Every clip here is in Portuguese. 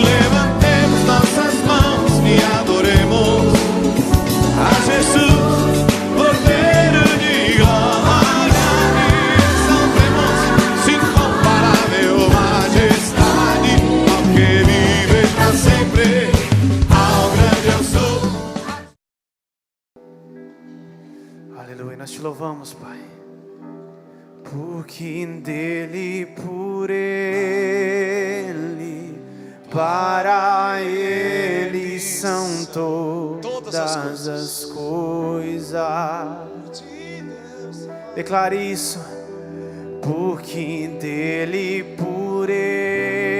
Levantemos nossas mãos e adoremos a Jesus, Cordeiro de glória. Exaltemos sua incomparável majestade, ao que vive pra sempre, ao grande eu sou. Aleluia, nós te louvamos, Pai, porque dele, por ele, para ele são todas as coisas. Declare isso. Porque dele, por ele,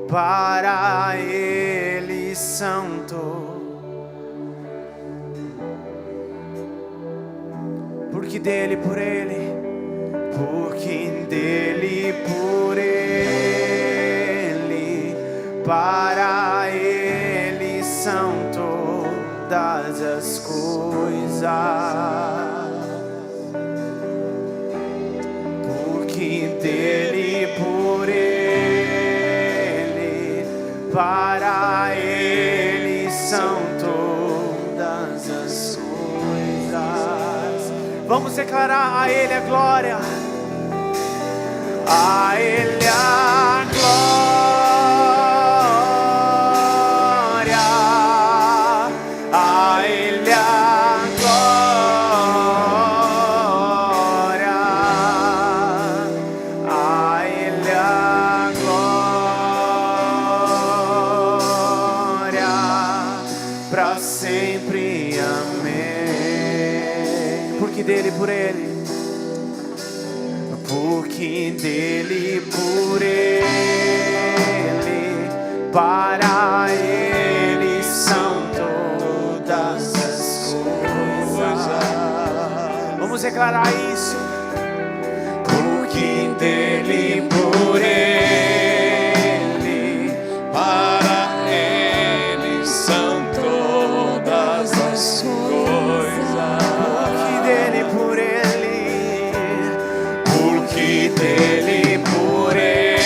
para ele são todas. Porque dele, por ele, porque dele, por ele, para ele são todas as coisas. Porque dele, por ele, para ele são todas as coisas. Vamos declarar a ele a glória. A ele a glória. A ele a glória. A ele a glória. Pra sempre, amém. Porque dele, por ele. Porque dele, por ele, para ele são todas as coisas. Vamos declarar isso. Porque dele, por ele, para ele são todas as coisas. Porque dele, por ele, porque dele, por ele,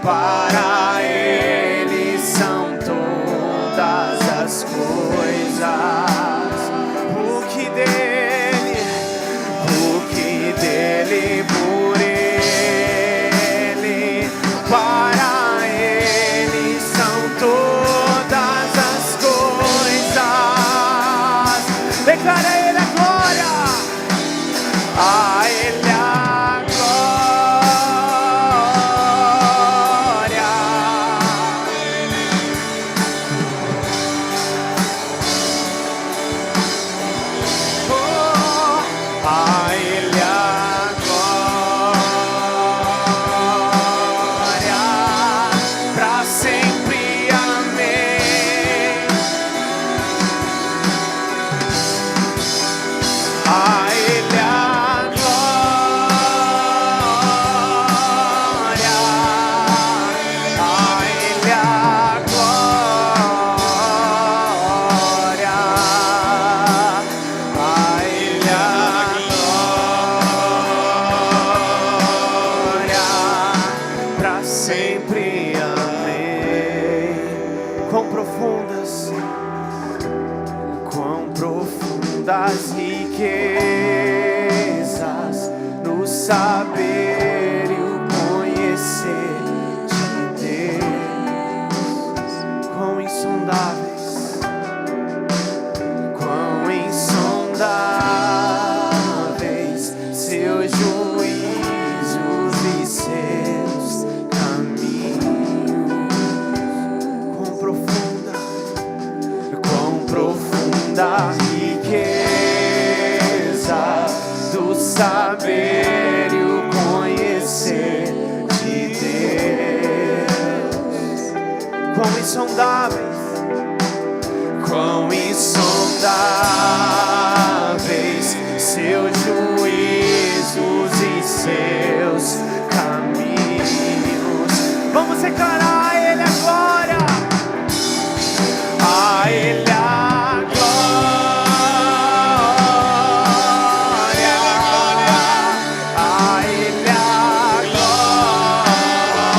para ele são todas as coisas. Porque dele, por ele, para ele são todas as coisas. Declara a ele a glória. A ele a glória. Oh, a ele a glória. Pra sempre, amém. A ele a sempre, amém. Quão profundas riquezas no saber e o conhecer de Deus. Quão insondáveis seus juízos e seus caminhos. Quão profunda riqueza do saber e o conhecer de Deus. Quão insondáveis seus juízos e seus caminhos. Vamos declarar a ele a glória. A ele a glória. A ele a glória.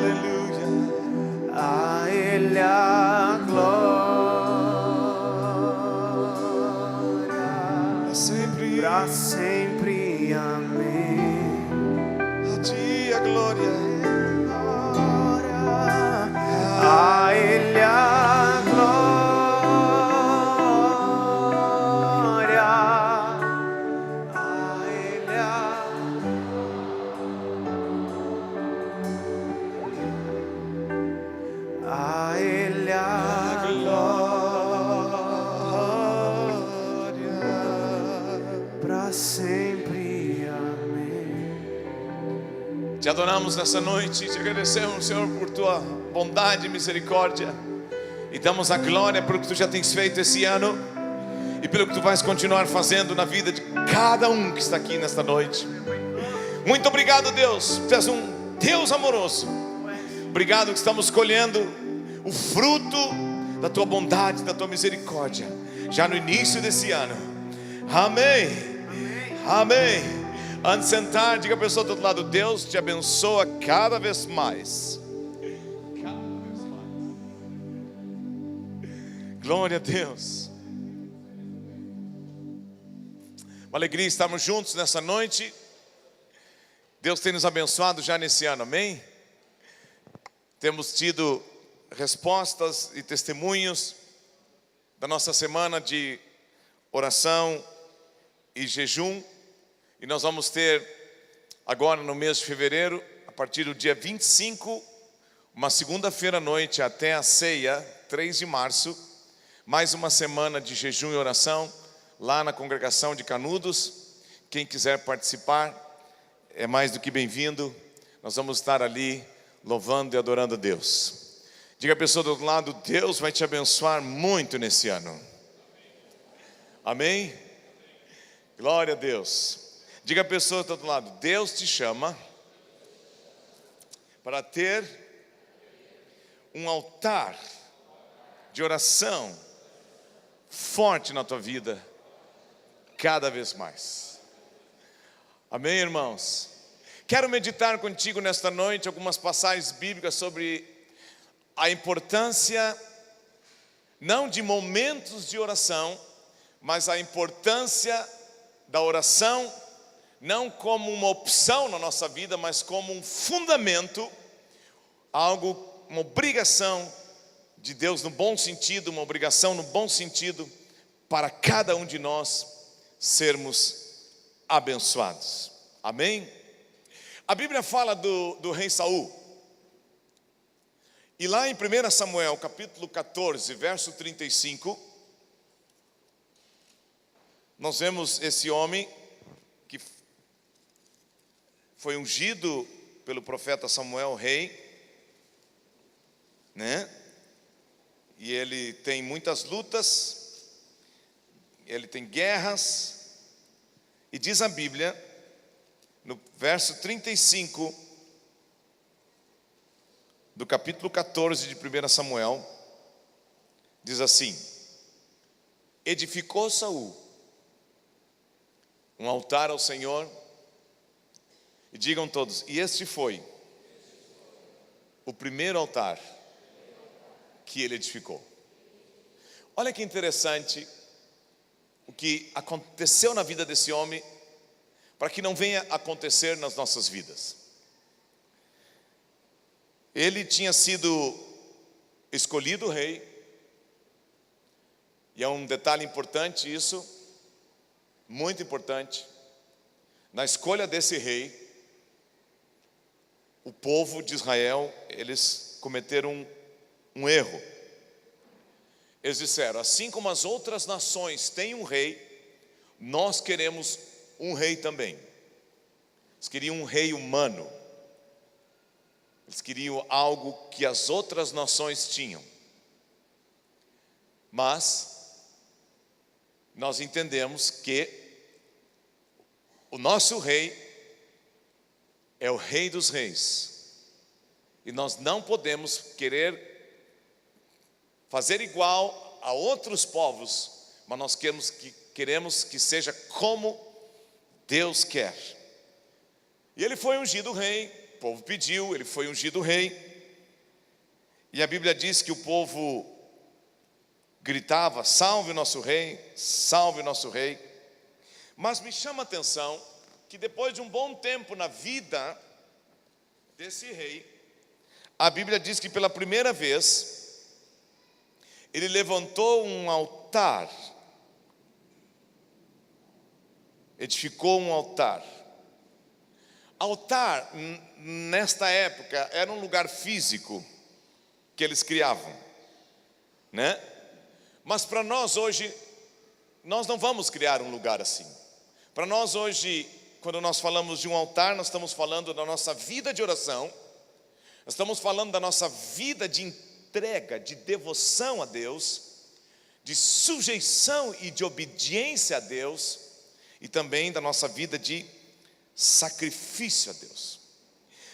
Aleluia. A Ele a glória, Sempre para sempre, amém. a Ti a glória. A Ele a glória, a Ele a Ele a glória, para sempre, amém. Te adoramos nessa noite, te agradecemos, Senhor, por Tua bondade e misericórdia, e damos a glória pelo que Tu já tens feito esse ano e pelo que Tu vais continuar fazendo na vida de cada um que está aqui nesta noite. Muito obrigado, Deus, Tu és um Deus amoroso. Obrigado que estamos colhendo o fruto da Tua bondade, da Tua misericórdia, já no início desse ano. Amém. Amém. Antes de sentar, diga a pessoa do outro lado: Deus te abençoa cada vez mais. Cada vez mais. Glória a Deus. Uma alegria estarmos juntos nessa noite. Deus tem nos abençoado já nesse ano, amém? Temos tido respostas e testemunhos da nossa semana de oração e jejum. E nós vamos ter agora no mês de fevereiro, a partir do dia 25, uma segunda-feira à noite até a ceia, 3 de março, mais uma semana de jejum e oração lá na congregação de Canudos. Quem quiser participar é mais do que bem-vindo. Nós vamos estar ali louvando e adorando a Deus. Diga a pessoa do outro lado: Deus vai te abençoar muito nesse ano. Amém? Glória a Deus. Diga a pessoa do outro lado: Deus te chama para ter um altar de oração forte na tua vida, cada vez mais. Amém, irmãos? Quero meditar contigo nesta noite algumas passagens bíblicas sobre a importância, não de momentos de oração, mas a importância da oração, não como uma opção na nossa vida, mas como um fundamento, algo, uma obrigação de Deus no bom sentido, uma obrigação no bom sentido, para cada um de nós sermos abençoados. Amém? A Bíblia fala do rei Saul. E lá em 1 Samuel, capítulo 14, verso 35, nós vemos esse homem que foi ungido pelo profeta Samuel, rei, né? E ele tem muitas lutas, ele tem guerras, e diz a Bíblia, no verso 35 do capítulo 14 de 1 Samuel, diz assim: edificou Saul um altar ao Senhor, e digam todos: e este foi o primeiro altar que ele edificou. Olha que interessante o que aconteceu na vida desse homem, para que não venha acontecer nas nossas vidas. Ele tinha sido escolhido rei, e é um detalhe importante isso, muito importante. Na escolha desse rei, o povo de Israel, eles cometeram um erro. Eles disseram: assim como as outras nações têm um rei, nós queremos um rei também. Eles queriam um rei humano. Eles queriam algo que as outras nações tinham. Mas nós entendemos que o nosso rei é o Rei dos Reis, e nós não podemos querer fazer igual a outros povos, mas nós queremos que seja como Deus quer. E ele foi ungido rei, o povo pediu, ele foi ungido rei, E a Bíblia diz que o povo gritava: salve o nosso rei, salve o nosso rei. Mas me chama a atenção que depois de um bom tempo na vida desse rei, a Bíblia diz que pela primeira vez ele levantou um altar, edificou um altar. Altar, nesta época, era um lugar físico que eles criavam, né? Mas para nós hoje, nós não vamos criar um lugar assim. Para nós hoje, quando nós falamos de um altar, nós estamos falando da nossa vida de oração, nós estamos falando da nossa vida de entrega, de devoção a Deus, de sujeição e de obediência a Deus, e também da nossa vida de sacrifício a Deus.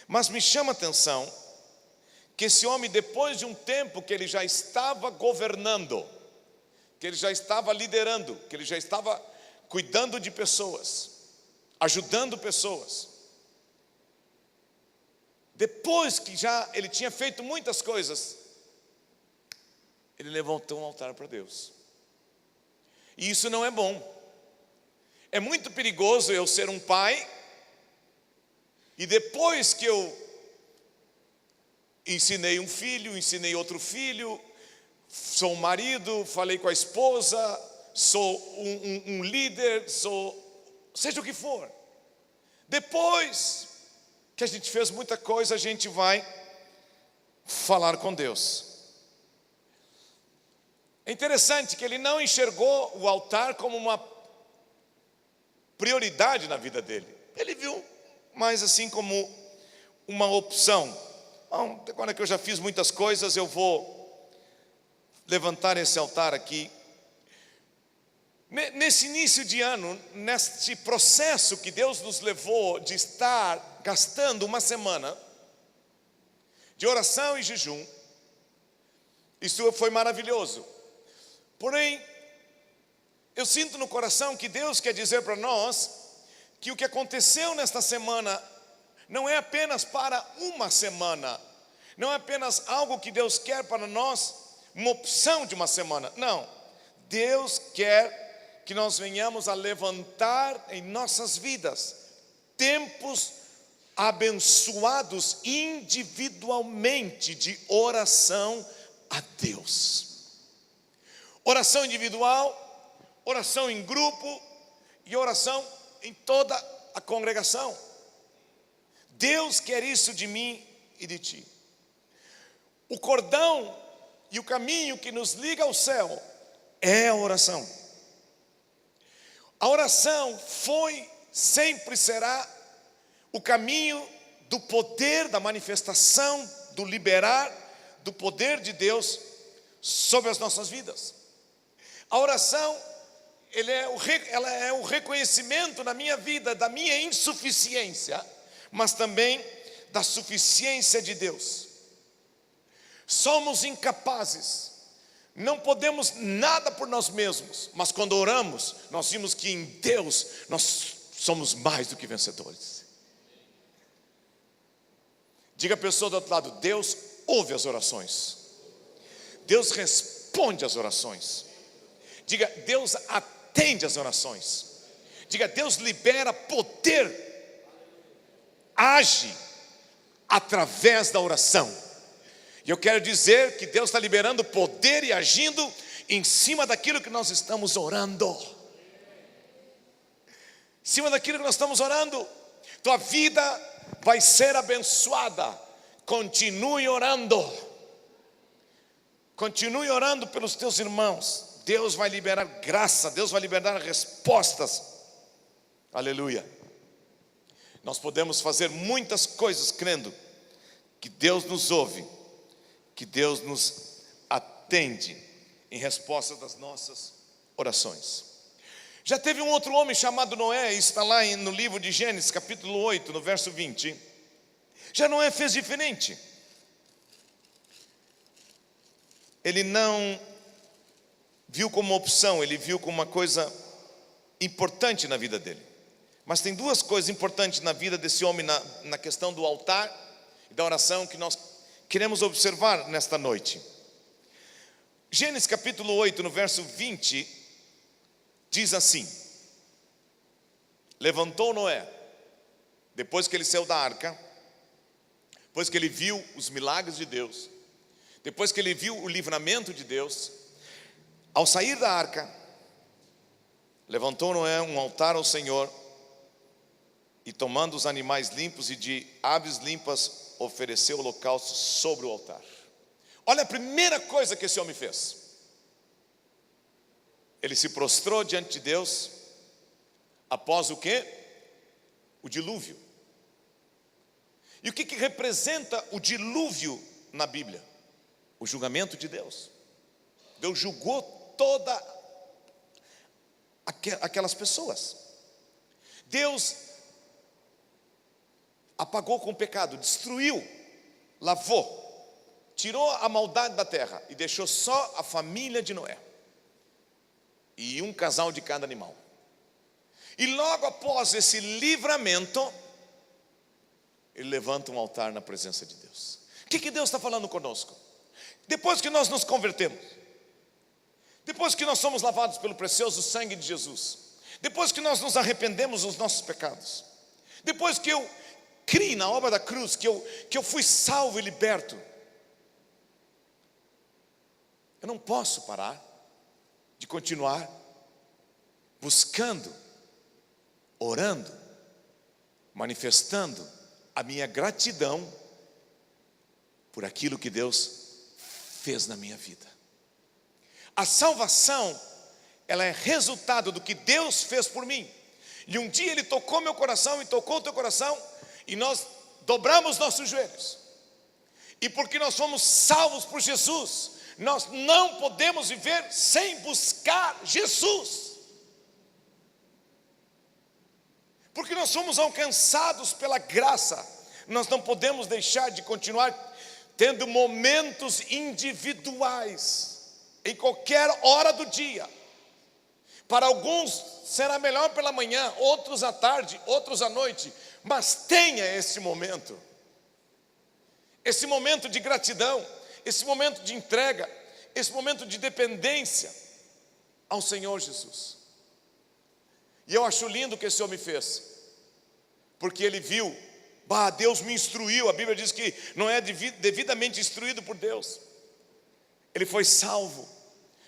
Mas me chama a atenção que esse homem, depois de um tempo que ele já estava governando, que ele já estava liderando, que ele já estava cuidando de pessoas, ajudando pessoas, depois que já ele tinha feito muitas coisas, ele levantou um altar para Deus. E isso não é bom. É muito perigoso eu ser um pai e depois que eu ensinei um filho, ensinei outro filho, sou um marido, falei com a esposa, sou um líder, seja o que for. Depois que a gente fez muita coisa, a gente vai falar com Deus. É interessante que ele não enxergou o altar como uma prioridade na vida dele. Ele viu mais assim como uma opção. Bom, agora que eu já fiz muitas coisas, eu vou levantar esse altar aqui. Nesse início de ano, neste processo que Deus nos levou de estar gastando uma semana de oração e jejum, isso foi maravilhoso. Porém, eu sinto no coração que Deus quer dizer para nós que o que aconteceu nesta semana não é apenas para uma semana, não é apenas algo que Deus quer para nós, uma opção de uma semana. Não, Deus quer que nós venhamos a levantar em nossas vidas tempos abençoados individualmente de oração a Deus. Oração individual, oração em grupo e oração em toda a congregação. Deus quer isso de mim e de ti. O cordão e o caminho que nos liga ao céu é a oração. A oração foi, sempre será o caminho do poder, da manifestação, do liberar, do poder de Deus sobre as nossas vidas. A oração, ela é o reconhecimento na minha vida da minha insuficiência, mas também da suficiência de Deus. Somos incapazes, não podemos nada por nós mesmos, mas quando oramos, nós vimos que em Deus nós somos mais do que vencedores. Diga a pessoa do outro lado: Deus ouve as orações, Deus responde às orações. Diga: Deus atende às orações. Diga: Deus libera poder, age através da oração. E eu quero dizer que Deus está liberando poder e agindo em cima daquilo que nós estamos orando. Em cima daquilo que nós estamos orando. Tua vida vai ser abençoada. Continue orando. Continue orando pelos teus irmãos. Deus vai liberar graça, Deus vai liberar respostas. Aleluia. Nós podemos fazer muitas coisas crendo que Deus nos ouve, que Deus nos atende em resposta das nossas orações. Já teve um outro homem chamado Noé, está lá no livro de Gênesis, capítulo 8, no verso 20. Já Noé fez diferente. Ele não viu como opção, ele viu como uma coisa importante na vida dele. Mas tem duas coisas importantes na vida desse homem, na questão do altar e da oração, que queremos observar nesta noite. Gênesis capítulo 8, no verso 20, diz assim: levantou Noé, depois que ele saiu da arca, depois que ele viu os milagres de Deus, depois que ele viu o livramento de Deus, ao sair da arca, levantou Noé um altar ao Senhor, e tomando os animais limpos e de aves limpas, ofereceu holocausto sobre o altar. Olha a primeira coisa que esse homem fez. Ele se prostrou diante de Deus, após o quê? O dilúvio. E o que representa o dilúvio na Bíblia? O julgamento de Deus. Deus julgou todas aquelas pessoas. Deus apagou com o pecado, destruiu, lavou, tirou a maldade da terra e deixou só a família de Noé e um casal de cada animal. E logo após esse livramento, ele levanta um altar na presença de Deus. O que Deus está falando conosco? Depois que nós nos convertemos, depois que nós somos lavados pelo precioso sangue de Jesus, depois que nós nos arrependemos dos nossos pecados, depois que eu criei na obra da cruz, que eu fui salvo e liberto, eu não posso parar de continuar buscando, orando, manifestando a minha gratidão por aquilo que Deus fez na minha vida. A salvação, ela é resultado do que Deus fez por mim. E um dia Ele tocou meu coração e tocou o teu coração, e nós dobramos nossos joelhos. E porque nós fomos salvos por Jesus, nós não podemos viver sem buscar Jesus. Porque nós somos alcançados pela graça, nós não podemos deixar de continuar tendo momentos individuais, em qualquer hora do dia. Para alguns será melhor pela manhã, outros à tarde, outros à noite, mas tenha esse momento de gratidão, esse momento de entrega, esse momento de dependência ao Senhor Jesus. E eu acho lindo o que esse homem fez, porque ele viu, Deus me instruiu. A Bíblia diz que não é devidamente instruído por Deus. Ele foi salvo.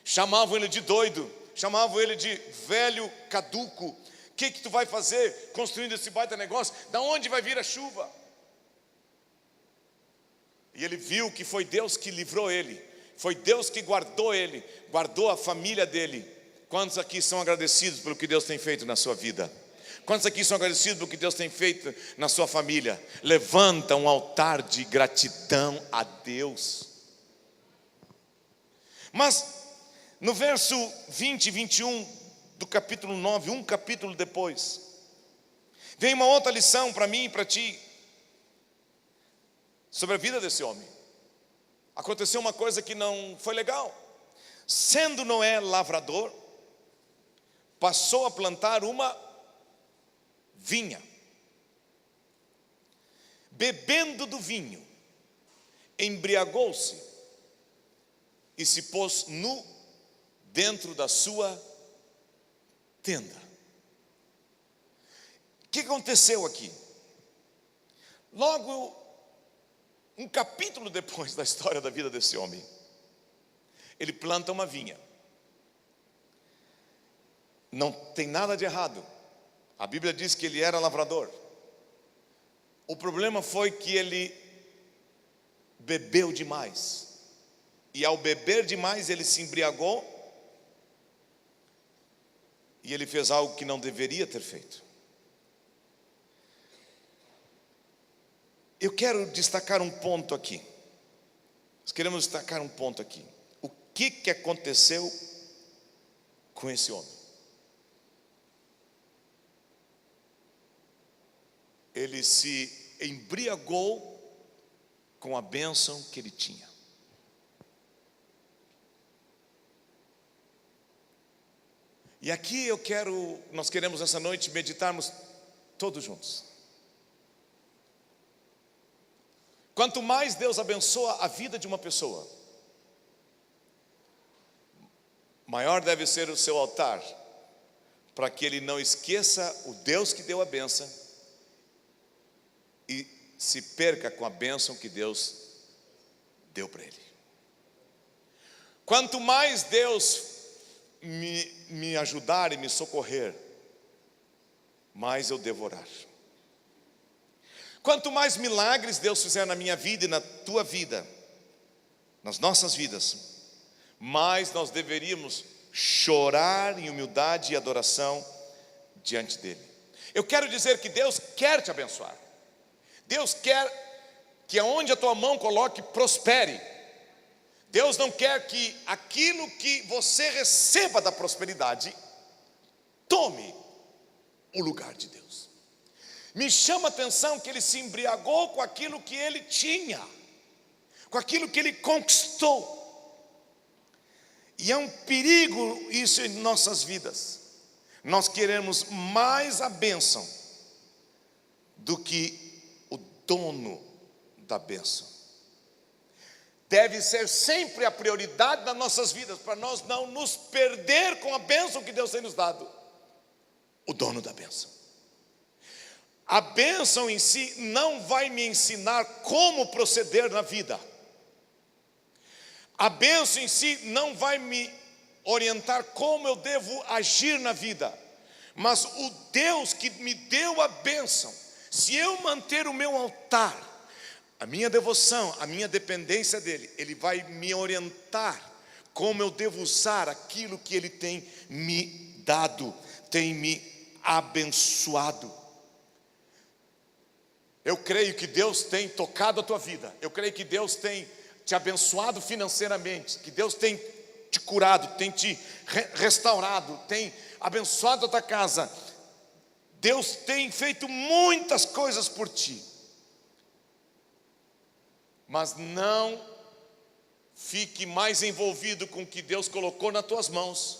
Chamavam ele de doido, chamavam ele de velho caduco. O que tu vai fazer construindo esse baita negócio? Da onde vai vir a chuva? E ele viu que foi Deus que livrou ele, foi Deus que guardou ele, guardou a família dele. Quantos aqui são agradecidos pelo que Deus tem feito na sua vida? Quantos aqui são agradecidos pelo que Deus tem feito na sua família? Levanta um altar de gratidão a Deus. Mas no verso 20 e 21 do capítulo 9, um capítulo depois, vem uma outra lição para mim e para ti, sobre a vida desse homem. Aconteceu uma coisa que não foi legal. Sendo Noé lavrador, passou a plantar uma vinha. Bebendo do vinho, embriagou-se e se pôs nu dentro da sua tenda. O que aconteceu aqui? Logo, um capítulo depois da história da vida desse homem, ele planta uma vinha. Não tem nada de errado. A Bíblia diz que ele era lavrador. O problema foi que ele bebeu demais. E ao beber demais ele se embriagou. E ele fez algo que não deveria ter feito. Eu quero destacar um ponto aqui. Nós queremos destacar um ponto aqui. O que aconteceu com esse homem? Ele se embriagou com a bênção que ele tinha. E aqui nós queremos essa noite meditarmos todos juntos. Quanto mais Deus abençoa a vida de uma pessoa, maior deve ser o seu altar, para que ele não esqueça o Deus que deu a bênção e se perca com a bênção que Deus deu para ele. Quanto mais Deus me ajudar e me socorrer, mais eu devo orar. Quanto mais milagres Deus fizer na minha vida e na tua vida, nas nossas vidas, mais nós deveríamos chorar em humildade e adoração diante dele. Eu quero dizer que Deus quer te abençoar. Deus quer que aonde a tua mão coloque, prospere. Deus não quer que aquilo que você receba da prosperidade tome o lugar de Deus. Me chama a atenção que ele se embriagou com aquilo que ele tinha, com aquilo que ele conquistou. E é um perigo isso em nossas vidas. Nós queremos mais a bênção do que o dono da bênção. Deve ser sempre a prioridade das nossas vidas, para nós não nos perder com a bênção que Deus tem nos dado. O dono da bênção. A bênção em si não vai me ensinar como proceder na vida. A bênção em si não vai me orientar como eu devo agir na vida. Mas o Deus que me deu a bênção, se eu manter o meu altar, a minha devoção, a minha dependência dele, ele vai me orientar como eu devo usar aquilo que ele tem me dado, tem me abençoado. Eu creio que Deus tem tocado a tua vida. Eu creio que Deus tem te abençoado financeiramente, que Deus tem te curado, tem te restaurado, tem abençoado a tua casa. Deus tem feito muitas coisas por ti. Mas não fique mais envolvido com o que Deus colocou nas tuas mãos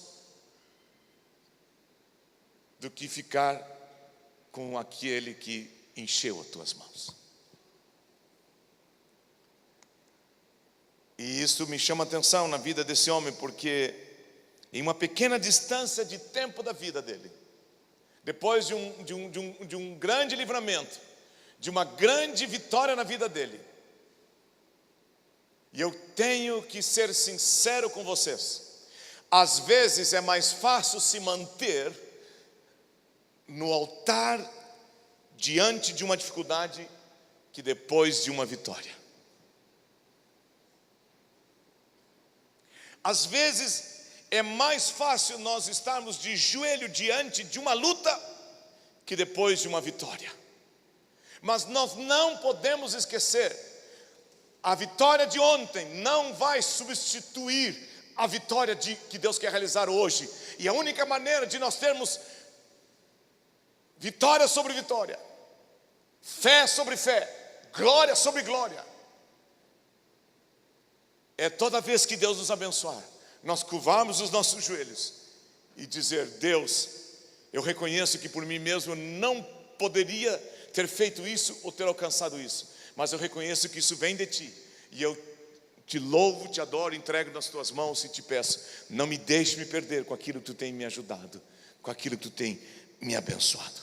do que ficar com aquele que encheu as tuas mãos. E isso me chama a atenção na vida desse homem, porque em uma pequena distância de tempo da vida dele, depois de um grande livramento, de uma grande vitória na vida dele, e eu tenho que ser sincero com vocês, às vezes é mais fácil se manter no altar diante de uma dificuldade que depois de uma vitória. Às vezes é mais fácil nós estarmos de joelho diante de uma luta que depois de uma vitória. Mas nós não podemos esquecer, a vitória de ontem não vai substituir a vitória que Deus quer realizar hoje. E a única maneira de nós termos vitória sobre vitória, fé sobre fé, glória sobre glória, é toda vez que Deus nos abençoar, nós curvarmos os nossos joelhos e dizer: Deus, eu reconheço que por mim mesmo não poderia ter feito isso ou ter alcançado isso, mas eu reconheço que isso vem de ti, e eu te louvo, te adoro, entrego nas tuas mãos e te peço, não me deixe me perder com aquilo que tu tem me ajudado, com aquilo que tu tem me abençoado.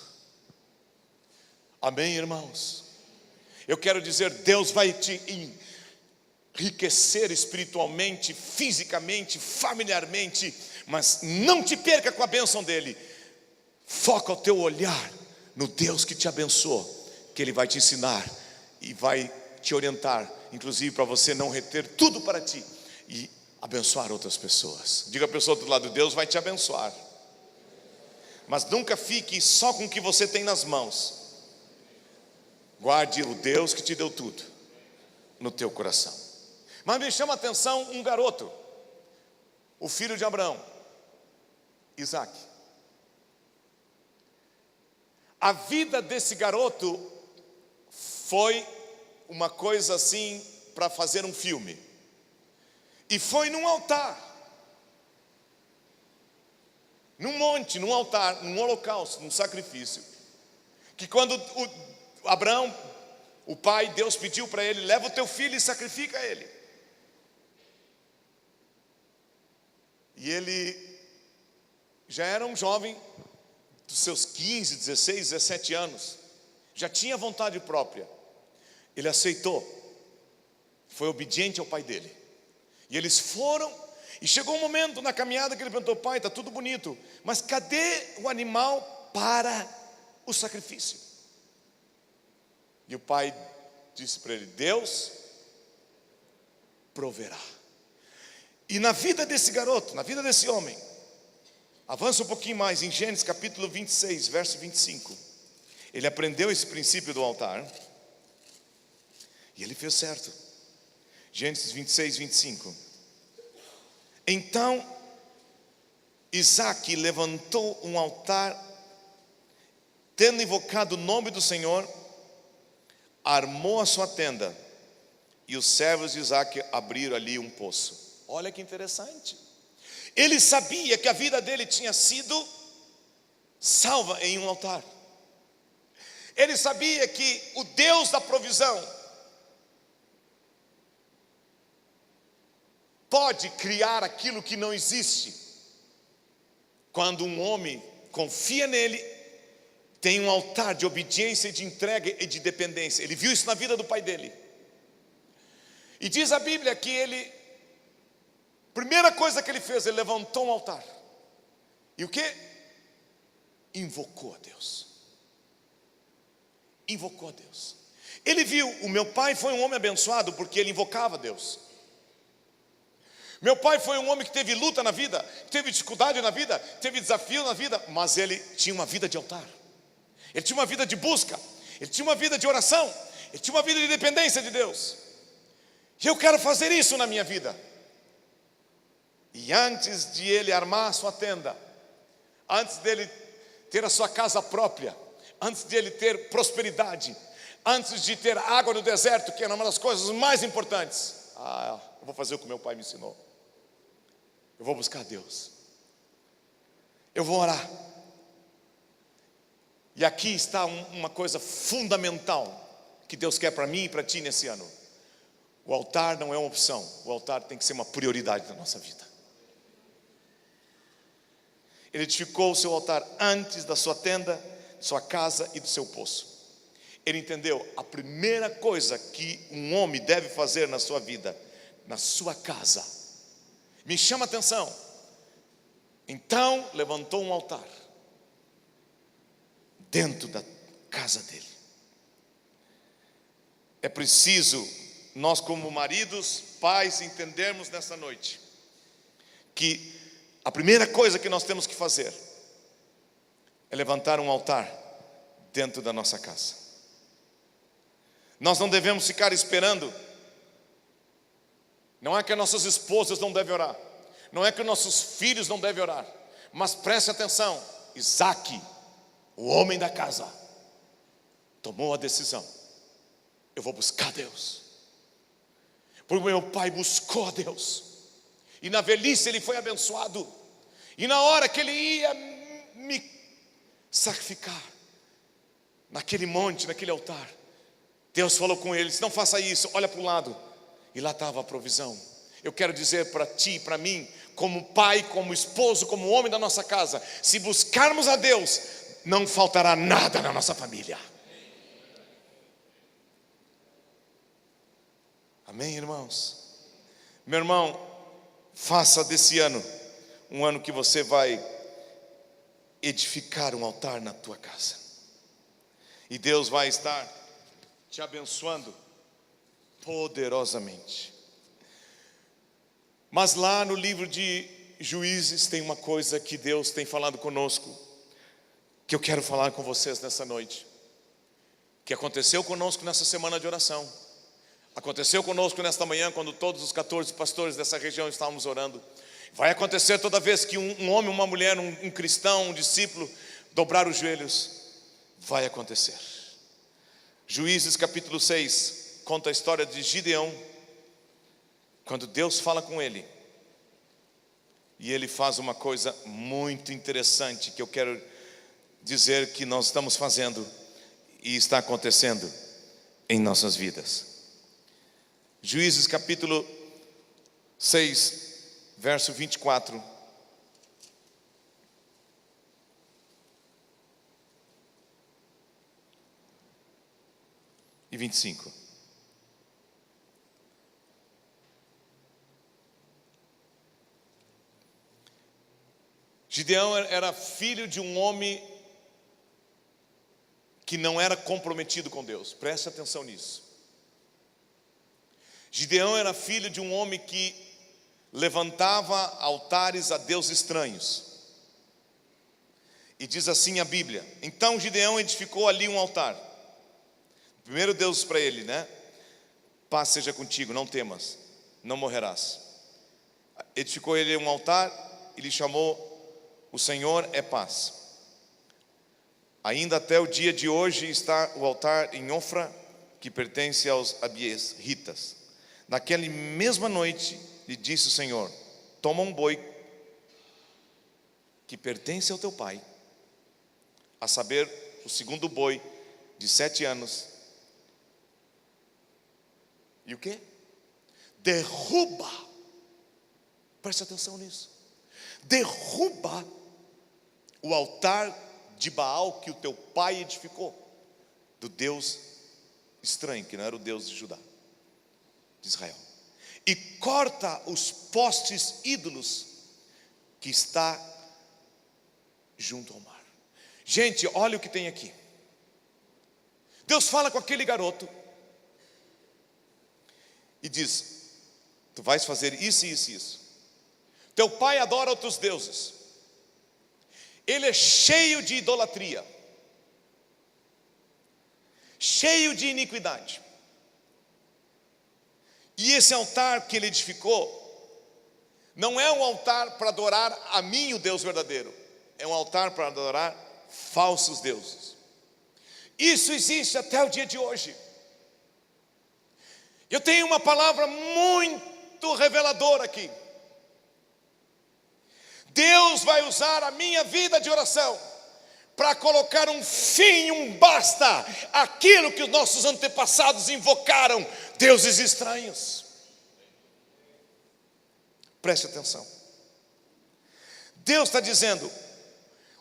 Amém, irmãos? Eu quero dizer, Deus vai te enriquecer espiritualmente, fisicamente, familiarmente, mas não te perca com a bênção dele. Foca o teu olhar no Deus que te abençoou, que ele vai te ensinar e vai te orientar, inclusive para você não reter tudo para ti e abençoar outras pessoas. Diga a pessoa do lado: Deus vai te abençoar, mas nunca fique só com o que você tem nas mãos. Guarde o Deus que te deu tudo no teu coração. Mas me chama a atenção um garoto, o filho de Abraão, Isaac. A vida desse garoto foi uma coisa assim para fazer um filme. E foi num altar, num monte, num altar, num holocausto, num sacrifício, que quando Abraão, O pai, Deus pediu para ele: leva o teu filho e sacrifica ele. E ele já era um jovem dos seus 15, 16, 17 anos. Já tinha vontade própria. Ele aceitou. Foi obediente ao pai dele. E eles foram. E chegou um momento na caminhada que ele perguntou: pai, está tudo bonito, mas cadê o animal para o sacrifício? E o pai disse para ele: Deus proverá. E na vida desse garoto, na vida desse homem, avança um pouquinho mais, em Gênesis capítulo 26, verso 25. Ele aprendeu esse princípio do altar. E ele fez certo. Gênesis 26, 25. Então Isaque levantou um altar, tendo invocado o nome do Senhor, armou a sua tenda, e os servos de Isaque abriram ali um poço. Olha que interessante. Ele sabia que a vida dele tinha sido salva em um altar. Ele sabia que o Deus da provisão pode criar aquilo que não existe. Quando um homem confia nele, tem um altar de obediência, de entrega e de dependência. Ele viu isso na vida do pai dele. E diz a Bíblia que ele, primeira coisa que ele fez, ele levantou um altar. E o que? Invocou a Deus. Invocou a Deus. Ele viu: o meu pai foi um homem abençoado porque ele invocava a Deus. Meu pai foi um homem que teve luta na vida, teve dificuldade na vida, teve desafio na vida, mas ele tinha uma vida de altar. Ele tinha uma vida de busca, ele tinha uma vida de oração, ele tinha uma vida de dependência de Deus. E eu quero fazer isso na minha vida. E antes de ele armar a sua tenda, antes dele ter a sua casa própria, antes de ele ter prosperidade, antes de ter água no deserto, que era uma das coisas mais importantes, eu vou fazer o que meu pai me ensinou. Eu vou buscar Deus. Eu vou orar. E aqui está uma coisa fundamental que Deus quer para mim e para ti nesse ano. O altar não é uma opção. O altar tem que ser uma prioridade na nossa vida. Ele edificou o seu altar antes da sua tenda, sua casa e do seu poço. Ele entendeu: a primeira coisa que um homem deve fazer na sua vida, na sua casa, me chama a atenção. Então levantou um altar dentro da casa dele. É preciso nós, como maridos, pais, entendermos nessa noite que a primeira coisa que nós temos que fazer é levantar um altar dentro da nossa casa. Nós não devemos ficar esperando. Não é que nossas esposas não devem orar, não é que nossos filhos não devem orar, mas preste atenção: Isaque, o homem da casa, tomou a decisão: eu vou buscar Deus. Porque meu pai buscou a Deus, e na velhice ele foi abençoado, e na hora que ele ia me sacrificar naquele monte, naquele altar, Deus falou com ele: não faça isso, olha para o lado. E lá estava a provisão. Eu quero dizer para ti e para mim, como pai, como esposo, como homem da nossa casa, se buscarmos a Deus, não faltará nada na nossa família. Amém, irmãos? Meu irmão, faça desse ano um ano que você vai edificar um altar na tua casa. E Deus vai estar te abençoando poderosamente. Mas lá no livro de Juízes tem uma coisa que Deus tem falado conosco, que eu quero falar com vocês nessa noite, que aconteceu conosco nessa semana de oração, aconteceu conosco nesta manhã, quando todos os 14 pastores dessa região estávamos orando. Vai acontecer toda vez que um homem, uma mulher, um cristão, um discípulo dobrar os joelhos. Vai acontecer. Juízes capítulo 6 conta a história de Gideão, quando Deus fala com ele, e ele faz uma coisa muito interessante, que eu quero dizer que nós estamos fazendo, e está acontecendo, em nossas vidas. Juízes capítulo 6, verso 24. E 25. Gideão era filho de um homem que não era comprometido com Deus. Preste atenção nisso. Gideão era filho de um homem que levantava altares a deuses estranhos. E diz assim a Bíblia: então Gideão edificou ali um altar. Primeiro Deus para ele, né? Paz seja contigo, não temas, não morrerás. Edificou ele um altar e lhe chamou: o Senhor é paz. Ainda até o dia de hoje está o altar em Ofra, que pertence aos abiesritas. Naquela mesma noite lhe disse o Senhor: toma um boi que pertence ao teu pai, a saber, o segundo boi de 7 anos. E o quê? Derruba, preste atenção nisso, derruba o altar de Baal que o teu pai edificou, do Deus estranho, que não era o Deus de Judá, de Israel, e corta os postes ídolos que está junto ao mar. Gente, olha o que tem aqui. Deus fala com aquele garoto e diz: tu vais fazer isso, isso e isso. Teu pai adora outros deuses, ele é cheio de idolatria, cheio de iniquidade. E esse altar que ele edificou não é um altar para adorar a mim, o Deus verdadeiro, é um altar para adorar falsos deuses. Isso existe até o dia de hoje. Eu tenho uma palavra muito reveladora aqui. Deus vai usar a minha vida de oração para colocar um fim, um basta aquilo que os nossos antepassados invocaram, deuses estranhos. Preste atenção. Deus está dizendo: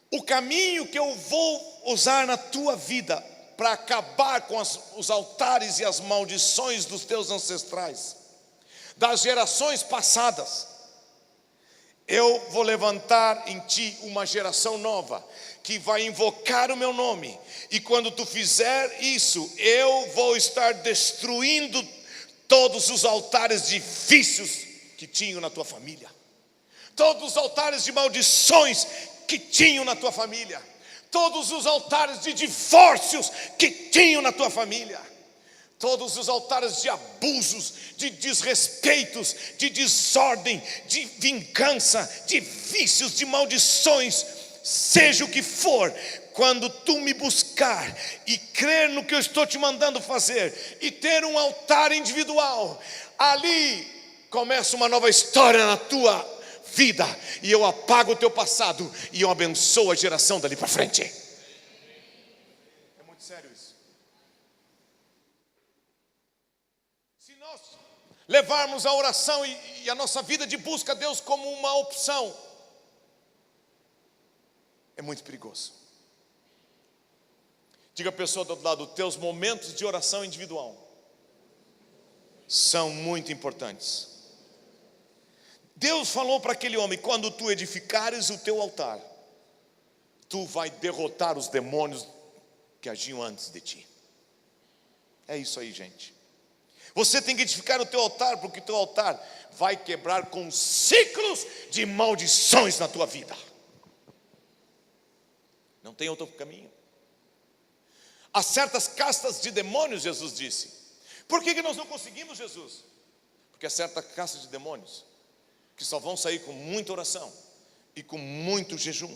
o caminho que eu vou usar na tua vida para acabar com os altares e as maldições dos teus ancestrais, das gerações passadas, eu vou levantar em ti uma geração nova, que vai invocar o meu nome, e quando tu fizer isso, eu vou estar destruindo todos os altares de vícios que tinham na tua família, todos os altares de maldições que tinham na tua família, todos os altares de divórcios que tinham na tua família, todos os altares de abusos, de desrespeitos, de desordem, de vingança, de vícios, de maldições, seja o que for, quando tu me buscar e crer no que eu estou te mandando fazer, e ter um altar individual, ali começa uma nova história na tua vida, e eu apago o teu passado, e eu abençoo a geração dali para frente. É muito sério isso. Se nós levarmos a oração e a nossa vida de busca a Deus como uma opção, é muito perigoso. Diga a pessoa do outro lado: teus momentos de oração individual são muito importantes. Deus falou para aquele homem: quando tu edificares o teu altar, tu vai derrotar os demônios que agiam antes de ti. É isso aí, gente. Você tem que edificar o teu altar, porque o teu altar vai quebrar com ciclos de maldições na tua vida. Não tem outro caminho. Há certas castas de demônios, Jesus disse. Por que nós não conseguimos, Jesus? Porque há certa casta de demônios que só vão sair com muita oração e com muito jejum.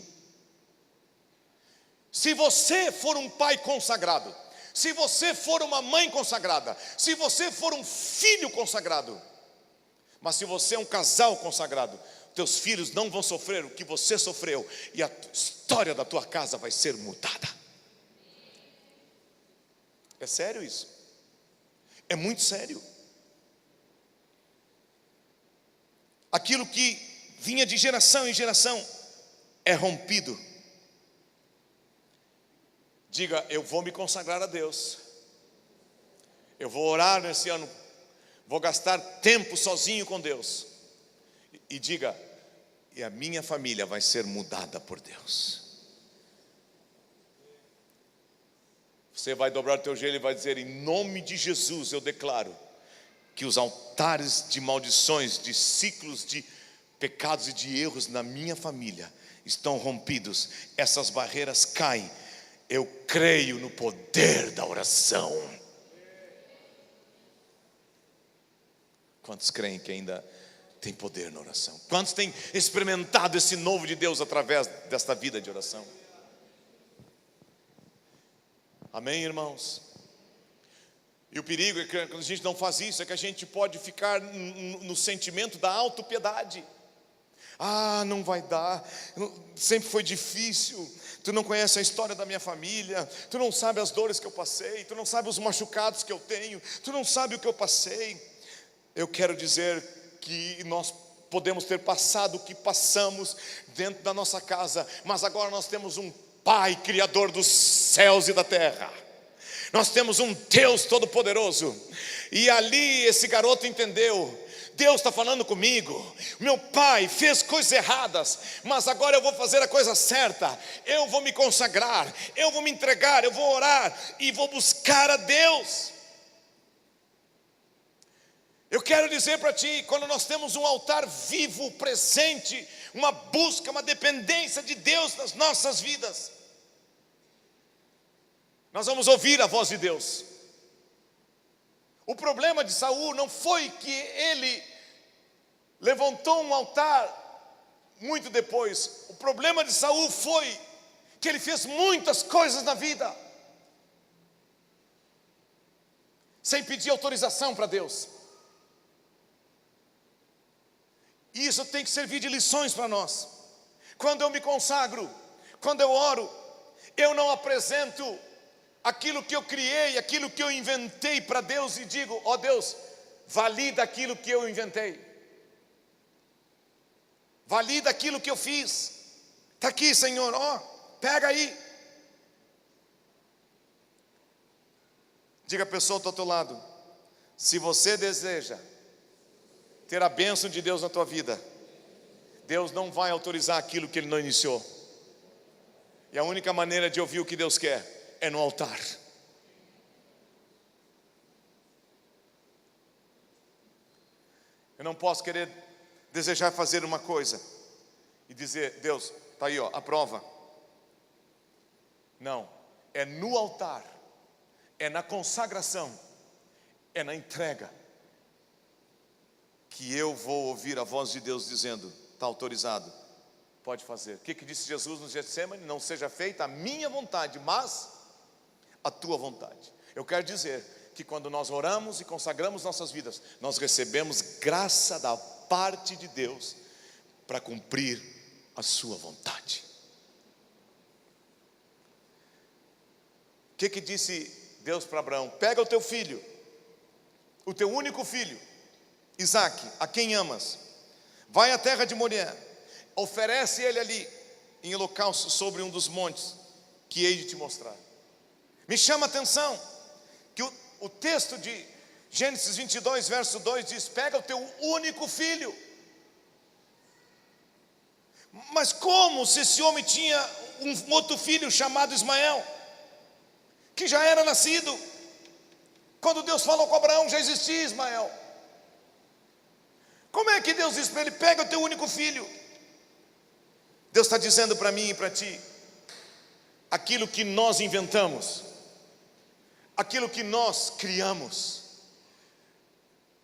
Se você for um pai consagrado, se você for uma mãe consagrada, se você for um filho consagrado, mas se você é um casal consagrado, teus filhos não vão sofrer o que você sofreu, e a história da tua casa vai ser mudada. É sério isso. É muito sério. Aquilo que vinha de geração em geração é rompido. Diga: eu vou me consagrar a Deus. Eu vou orar nesse ano. Vou gastar tempo sozinho com Deus. E diga: e a minha família vai ser mudada por Deus. Você vai dobrar o teu joelho e vai dizer: em nome de Jesus eu declaro que os altares de maldições, de ciclos de pecados e de erros na minha família estão rompidos. Essas barreiras caem. Eu creio no poder da oração. Quantos creem que ainda tem poder na oração? Quantos têm experimentado esse novo de Deus através desta vida de oração? Amém, irmãos? E o perigo é que quando a gente não faz isso, é que a gente pode ficar no sentimento da autopiedade. Ah, não vai dar, sempre foi difícil. Tu não conhece a história da minha família, tu não sabe as dores que eu passei, tu não sabe os machucados que eu tenho, tu não sabe o que eu passei. Eu quero dizer que nós podemos ter passado o que passamos dentro da nossa casa, mas agora nós temos um Pai Criador dos céus e da terra. Nós temos um Deus Todo-Poderoso. E ali esse garoto entendeu: Deus está falando comigo. Meu pai fez coisas erradas, mas agora eu vou fazer a coisa certa. Eu vou me consagrar, eu vou me entregar, eu vou orar e vou buscar a Deus. Eu quero dizer para ti, quando nós temos um altar vivo, presente, uma busca, uma dependência de Deus nas nossas vidas, nós vamos ouvir a voz de Deus. O problema de Saul não foi que ele levantou um altar muito depois. O problema de Saul foi que ele fez muitas coisas na vida sem pedir autorização para Deus. E isso tem que servir de lições para nós. Quando eu me consagro, quando eu oro, eu não apresento aquilo que eu criei, aquilo que eu inventei para Deus e digo: ó Deus, valida aquilo que eu inventei, valida aquilo que eu fiz. Está aqui, Senhor, ó, pega aí. Diga a pessoa do outro lado: se você deseja ter a bênção de Deus na tua vida, Deus não vai autorizar aquilo que Ele não iniciou. E a única maneira de ouvir o que Deus quer é no altar. Eu não posso querer desejar fazer uma coisa e dizer: Deus, está aí, ó, a prova. Não, é no altar, é na consagração, é na entrega que eu vou ouvir a voz de Deus dizendo: está autorizado, pode fazer. O que disse Jesus no Getsemane? Não seja feita a minha vontade, mas a tua vontade. Eu quero dizer que quando nós oramos e consagramos nossas vidas, nós recebemos graça da parte de Deus para cumprir a sua vontade. O que disse Deus para Abraão? Pega o teu filho, o teu único filho, Isaque, a quem amas, vai à terra de Moriá, oferece ele ali em holocausto sobre um dos montes que hei de te mostrar. Me chama a atenção que o texto de Gênesis 22, verso 2 diz: pega o teu único filho. Mas como se esse homem tinha um outro filho chamado Ismael, que já era nascido? Quando Deus falou com Abraão, já existia Ismael. Como é que Deus disse para ele: pega o teu único filho? Deus está dizendo para mim e para ti: aquilo que nós inventamos, aquilo que nós criamos,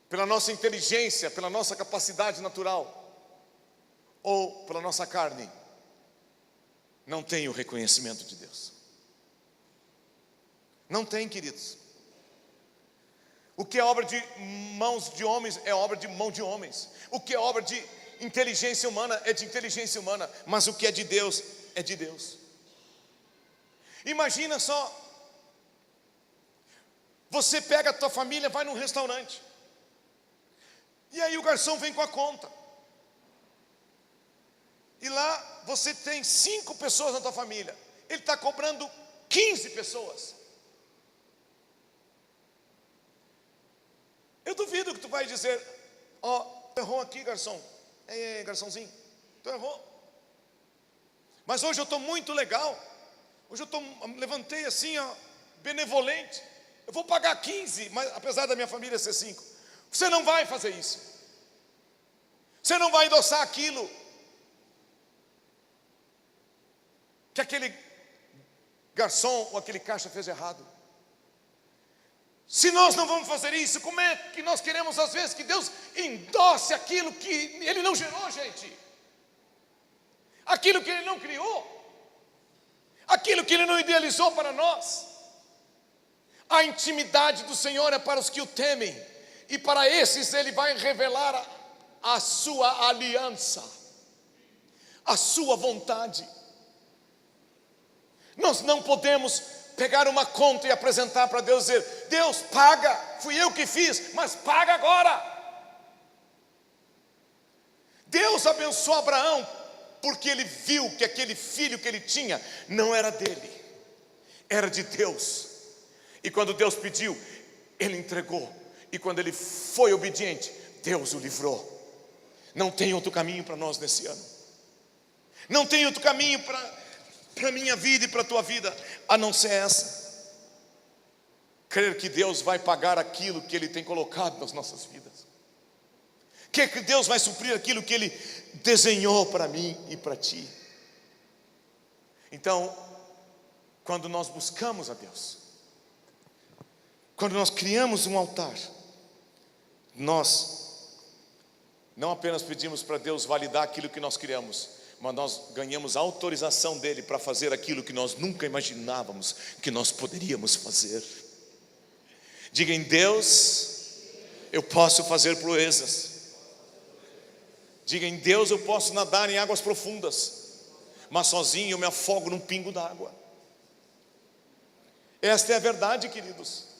pela nossa inteligência, pela nossa capacidade natural, ou pela nossa carne, não tem o reconhecimento de Deus. Não tem, queridos. O que é obra de mãos de homens é obra de mão de homens. O que é obra de inteligência humana é de inteligência humana. Mas o que é de Deus é de Deus. Imagina só Você pega a tua família, vai num restaurante, e aí o garçom vem com a conta. E lá você tem 5 pessoas na tua família. Ele está cobrando 15 pessoas. Eu duvido que tu vai dizer: ó, errou aqui, garçom. Ei, garçomzinho, tu errou. Mas hoje eu estou muito legal. Hoje eu levantei assim, ó, benevolente. Eu vou pagar 15, mas apesar da minha família ser 5. Você não vai fazer isso. Você não vai endossar aquilo que aquele garçom ou aquele caixa fez errado. Se nós não vamos fazer isso, como é que nós queremos às vezes que Deus endosse aquilo que Ele não gerou, gente? Aquilo que Ele não criou, aquilo que Ele não idealizou para nós. A intimidade do Senhor é para os que o temem, e para esses Ele vai revelar a sua aliança, a sua vontade. Nós não podemos pegar uma conta e apresentar para Deus e dizer: Deus, paga, fui eu que fiz, mas paga agora. Deus abençoou Abraão porque ele viu que aquele filho que ele tinha não era dele, era de Deus. E quando Deus pediu, ele entregou. E quando ele foi obediente, Deus o livrou. Não tem outro caminho para nós nesse ano. Não tem outro caminho para a minha vida e para a tua vida, a não ser essa. Crer que Deus vai pagar aquilo que Ele tem colocado nas nossas vidas. Crer que Deus vai suprir aquilo que Ele desenhou para mim e para ti. Então, quando nós buscamos a Deus, quando nós criamos um altar, nós não apenas pedimos para Deus validar aquilo que nós criamos, mas nós ganhamos a autorização dele para fazer aquilo que nós nunca imaginávamos que nós poderíamos fazer. Diga: em Deus eu posso fazer proezas. Diga: em Deus eu posso nadar em águas profundas, mas sozinho eu me afogo num pingo d'água. Esta é a verdade, queridos.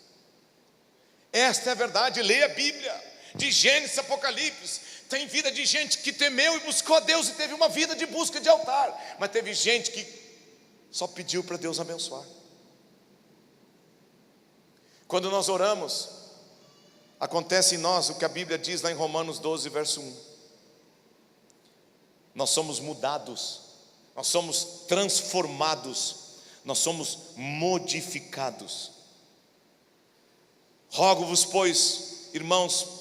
Esta é a verdade. Leia a Bíblia, de Gênesis a Apocalipse. Tem vida de gente que temeu e buscou a Deus e teve uma vida de busca de altar. Mas teve gente que só pediu para Deus abençoar. Quando nós oramos, acontece em nós o que a Bíblia diz lá em Romanos 12, verso 1. Nós somos mudados, nós somos transformados, nós somos modificados. Rogo-vos, pois, irmãos,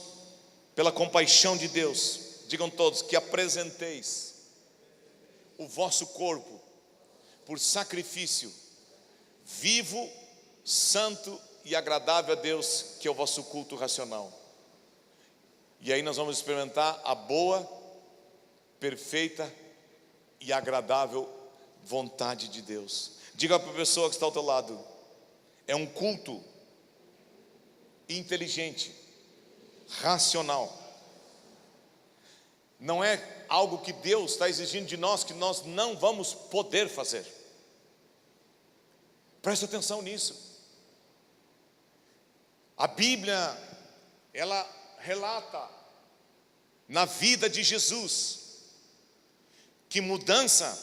pela compaixão de Deus, digam todos, que apresenteis o vosso corpo por sacrifício vivo, santo e agradável a Deus, que é o vosso culto racional. E aí nós vamos experimentar a boa, perfeita e agradável vontade de Deus. Diga para a pessoa que está ao teu lado: é um culto inteligente, racional. Não é algo que Deus está exigindo de nós que nós não vamos poder fazer. Preste atenção nisso. A Bíblia, ela relata na vida de Jesus que mudança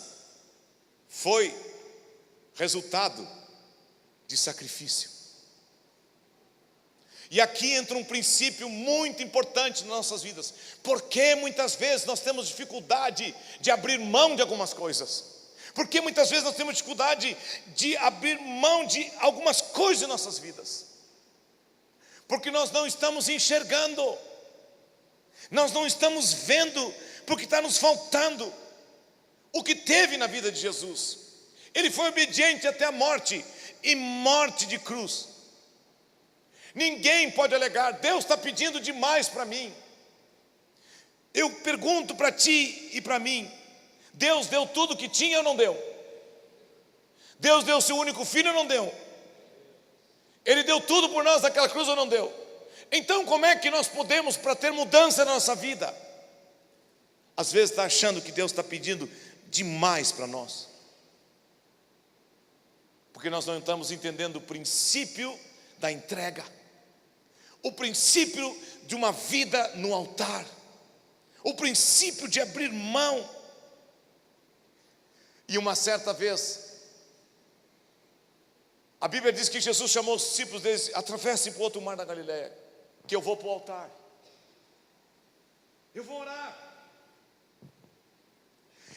foi resultado de sacrifício. E aqui entra um princípio muito importante nas nossas vidas. Porque muitas vezes nós temos dificuldade de abrir mão de algumas coisas? Porque muitas vezes nós temos dificuldade de abrir mão de algumas coisas em nossas vidas? Porque nós não estamos enxergando, nós não estamos vendo, porque está nos faltando o que teve na vida de Jesus. Ele foi obediente até a morte, e morte de cruz. Ninguém pode alegar: Deus está pedindo demais para mim. Eu pergunto para ti e para mim: Deus deu tudo o que tinha ou não deu? Deus deu o seu único filho ou não deu? Ele deu tudo por nós naquela cruz ou não deu? Então como é que nós podemos, para ter mudança na nossa vida, às vezes está achando que Deus está pedindo demais para nós? Porque nós não estamos entendendo o princípio da entrega. o princípio de uma vida no altar, o princípio de abrir mão. E uma certa vez, a Bíblia diz que Jesus chamou os discípulos deles: atravessem para o outro mar da Galileia, que eu vou para o altar, eu vou orar.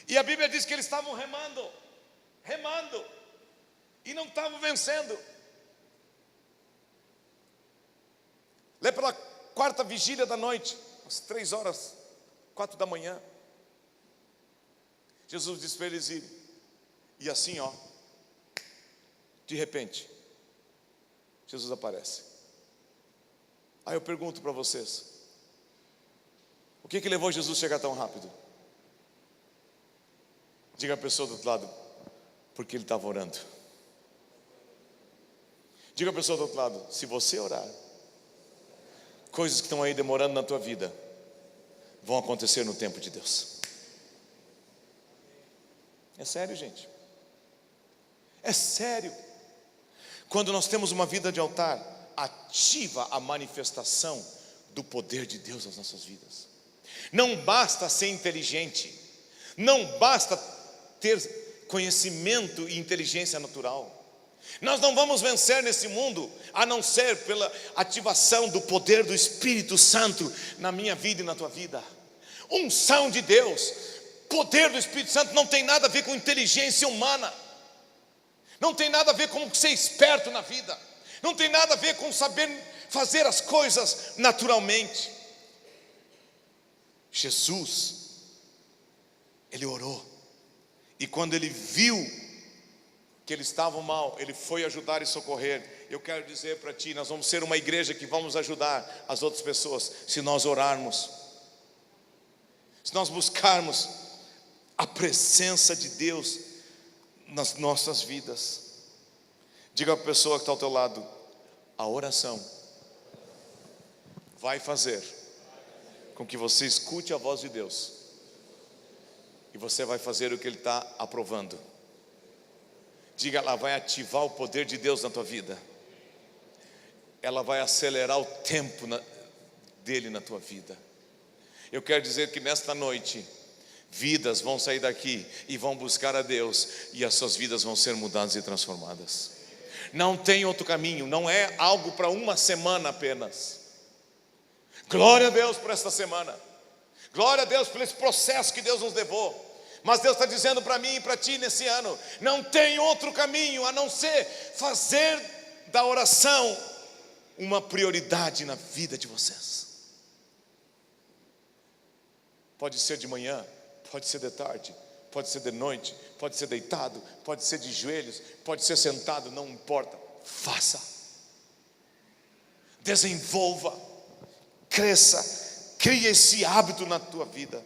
E a Bíblia diz que eles estavam remando, e não estavam vencendo. Lá pela quarta vigília da noite, às 3h, 4 da manhã, Jesus disse para eles irem. E assim, de repente, Jesus aparece. Aí eu pergunto para vocês: o que levou Jesus a chegar tão rápido? Diga a pessoa do outro lado: porque ele estava orando. Diga a pessoa do outro lado: se você orar, coisas que estão aí demorando na tua vida vão acontecer no tempo de Deus. É sério, gente. É sério. Quando nós temos uma vida de altar, ativa a manifestação do poder de Deus nas nossas vidas. Não basta ser inteligente, não basta ter conhecimento e inteligência natural. Nós não vamos vencer nesse mundo a não ser pela ativação do poder do Espírito Santo na minha vida e na tua vida. Unção de Deus, poder do Espírito Santo não tem nada a ver com inteligência humana, não tem nada a ver com ser esperto na vida, não tem nada a ver com saber fazer as coisas naturalmente. Jesus, ele orou, e quando ele viu que eles estavam mal, ele foi ajudar e socorrer. Eu quero dizer para ti: nós vamos ser uma igreja que vamos ajudar as outras pessoas, se nós orarmos, se nós buscarmos a presença de Deus nas nossas vidas. Diga para a pessoa que está ao teu lado: a oração vai fazer com que você escute a voz de Deus, e você vai fazer o que Ele está aprovando. Diga: ela vai ativar o poder de Deus na tua vida, ela vai acelerar o tempo dele na tua vida. Eu quero dizer que nesta noite, vidas vão sair daqui e vão buscar a Deus, e as suas vidas vão ser mudadas e transformadas. Não tem outro caminho, não é algo para uma semana apenas. Glória a Deus por esta semana, glória a Deus por esse processo que Deus nos levou. Mas Deus está dizendo para mim e para ti nesse ano: não tem outro caminho a não ser fazer da oração uma prioridade na vida de vocês. Pode ser de manhã, pode ser de tarde, pode ser de noite, pode ser deitado, pode ser de joelhos, pode ser sentado, não importa. Faça, desenvolva, cresça, crie esse hábito na tua vida.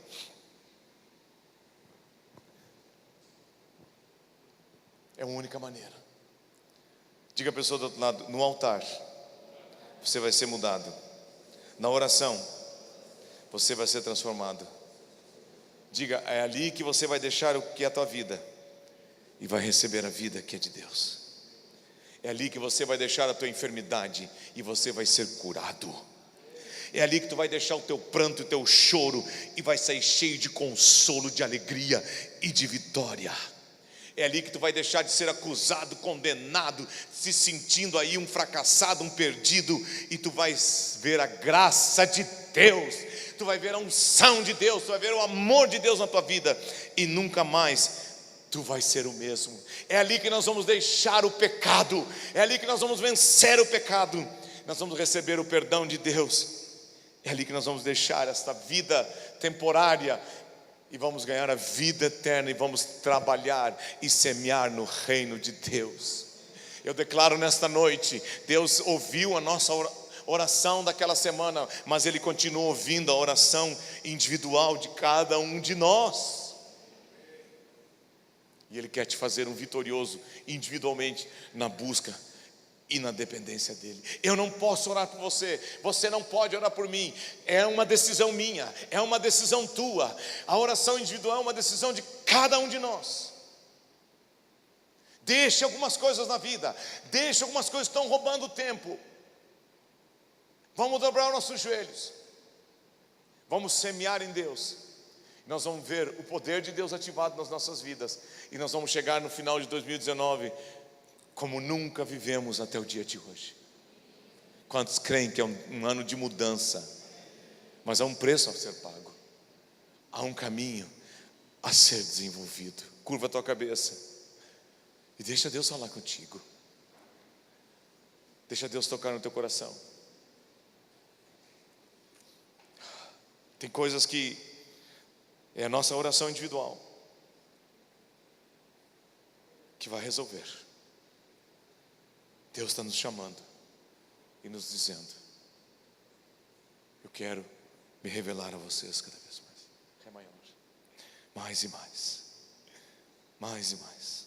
É a única maneira. Diga a pessoa do outro lado: no altar você vai ser mudado, na oração você vai ser transformado. Diga: é ali que você vai deixar o que é a tua vida e vai receber a vida que é de Deus. É ali que você vai deixar a tua enfermidade e você vai ser curado. É ali que tu vai deixar o teu pranto e o teu choro e vai sair cheio de consolo, de alegria e de vitória. É ali que tu vai deixar de ser acusado, condenado, se sentindo aí um fracassado, um perdido, e tu vais ver a graça de Deus, tu vai ver a unção de Deus, tu vai ver o amor de Deus na tua vida, e nunca mais tu vai ser o mesmo. É ali que nós vamos deixar o pecado, é ali que nós vamos vencer o pecado, nós vamos receber o perdão de Deus. É ali que nós vamos deixar esta vida temporária e vamos ganhar a vida eterna, e vamos trabalhar e semear no reino de Deus. Eu declaro nesta noite: Deus ouviu a nossa oração daquela semana, mas Ele continua ouvindo a oração individual de cada um de nós. E Ele quer te fazer um vitorioso individualmente na busca e na dependência dEle. Eu não posso orar por você, você não pode orar por mim. É uma decisão minha, é uma decisão tua. A oração individual é uma decisão de cada um de nós. Deixe algumas coisas na vida, deixe algumas coisas que estão roubando tempo. Vamos dobrar os nossos joelhos. Vamos semear em Deus. Nós vamos ver o poder de Deus ativado nas nossas vidas. E nós vamos chegar no final de 2019 como nunca vivemos até o dia de hoje. Quantos creem que é um ano de mudança? Mas há um preço a ser pago. Há um caminho a ser desenvolvido. Curva a tua cabeça e deixa Deus falar contigo. Deixa Deus tocar no teu coração. Tem coisas que é a nossa oração individual que vai resolver. Deus está nos chamando e nos dizendo: eu quero me revelar a vocês cada vez mais. É maior. Mais e mais. Mais e mais.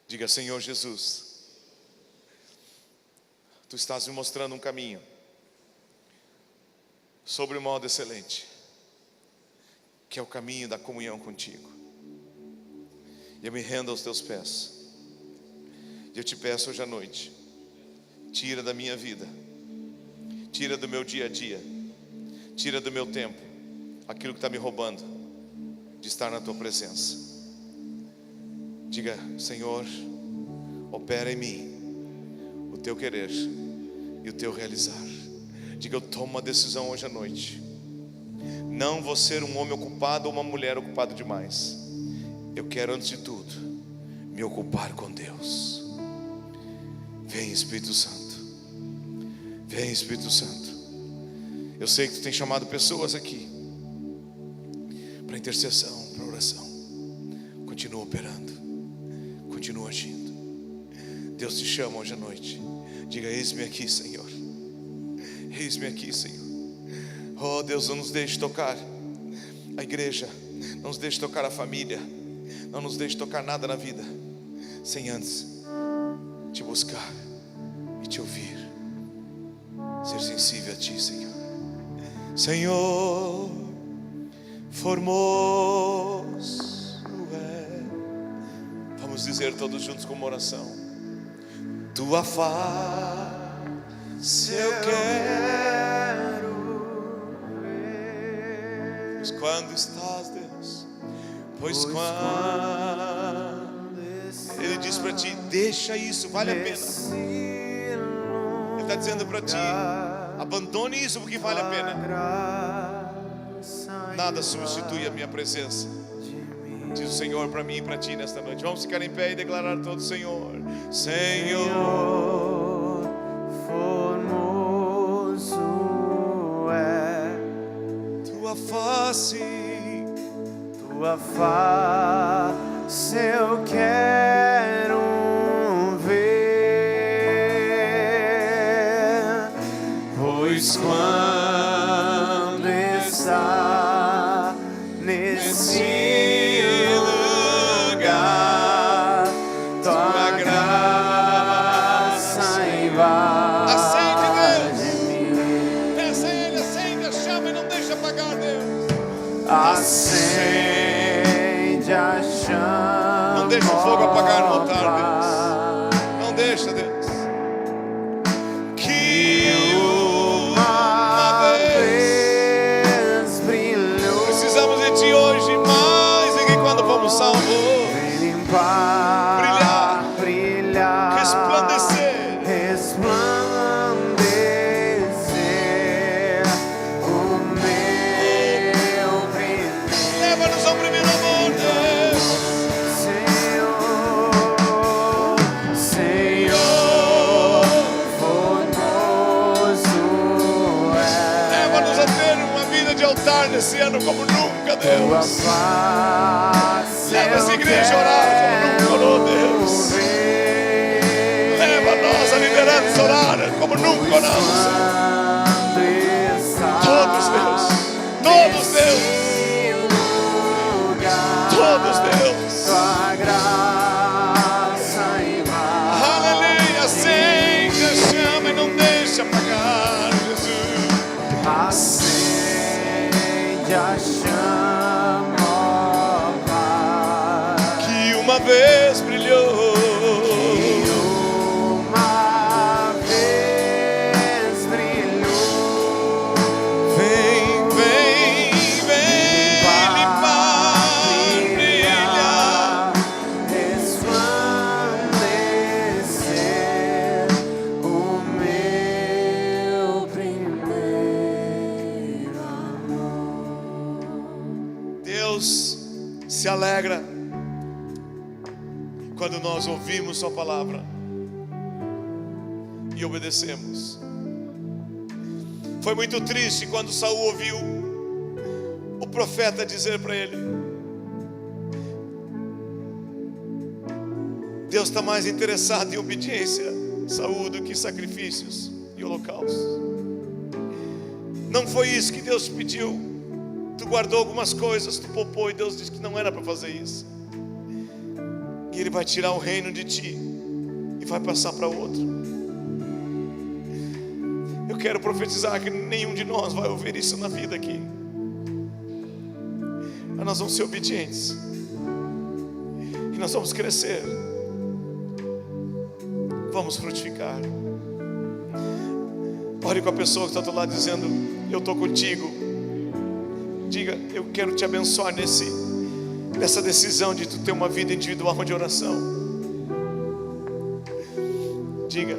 Diga: Senhor Jesus, Tu estás me mostrando um caminho sobre o modo excelente, que é o caminho da comunhão contigo. E eu me rendo aos teus pés. E eu te peço hoje à noite: tira da minha vida, tira do meu dia a dia, tira do meu tempo aquilo que está me roubando de estar na tua presença. Diga: Senhor, opera em mim o teu querer e o teu realizar. Diga: eu tomo uma decisão hoje à noite. Não vou ser um homem ocupado ou uma mulher ocupada demais. Eu quero, antes de tudo, me ocupar com Deus. Vem, Espírito Santo. Vem, Espírito Santo. Eu sei que Tu tem chamado pessoas aqui para intercessão, para oração. Continua operando, continua agindo. Deus te chama hoje à noite. Diga: eis-me aqui, Senhor. Eis-me aqui, Senhor. Oh Deus, não nos deixe tocar a igreja, não nos deixe tocar a família, não nos deixe tocar nada na vida sem antes Te buscar e Te ouvir, ser sensível a Ti, Senhor. Senhor, formoso é. Vamos dizer todos juntos como oração: Tua face eu quero ver. Pois quando estás, Deus, pois quando Ele diz para ti: deixa isso, vale a pena. Ele está dizendo para ti: abandone isso porque vale a pena. Nada substitui a minha presença, diz o Senhor para mim e para ti nesta noite. Vamos ficar em pé e declarar todo: Senhor, Senhor, formoso é Tua face, Tua face eu quero ver, pois quando está nesse lugar, Tua graça invade. acende, Deus. Peça a Ele, acende a chama e não deixa apagar, Deus. Acende a chama. Não deixa o fogo apagar no altar, Deus. Não deixa, Deus. Que uma vez brilhou. precisamos de Ti hoje mais do que quando fomos salvos. Vem limpar, Brilhar, brilhar, resplandecer. resplandecer o meu brilho. Leva-nos ao primeiro amor, Deus. Senhor, Senhor, formoso é. Leva-nos a ter uma vida de altar nesse ano como nunca, Tua Deus. face Leva essa eu igreja a orar como nunca orou, Deus. quero ver. Leva nós a liderança a orar como nunca oramos. Quando está Todos, Deus. Todos, Deus. nesse lugar, Todos, Deus. Tua graça invade. Aleluia. Acende a chama e não deixa apagar, Jesus. Acende a chama, ó Pai, Que uma vez brilhou. que uma vez brilhou. Deus se alegra quando nós ouvimos sua palavra e obedecemos. Foi muito triste quando Saul ouviu o profeta dizer para ele: Deus está mais interessado em obediência, Saul, do que sacrifícios e holocaustos. Não foi isso que Deus te pediu. Tu guardou algumas coisas, tu poupou, e Deus disse que não era para fazer isso. E Ele vai tirar o reino de ti e vai passar para outro. Eu quero profetizar que nenhum de nós vai ouvir isso na vida aqui. Mas nós vamos ser obedientes e nós vamos crescer. Vamos frutificar. Ore com a pessoa que está do outro lado dizendo: eu estou contigo. Diga: eu quero te abençoar nessa decisão de tu ter uma vida individual de oração. Diga: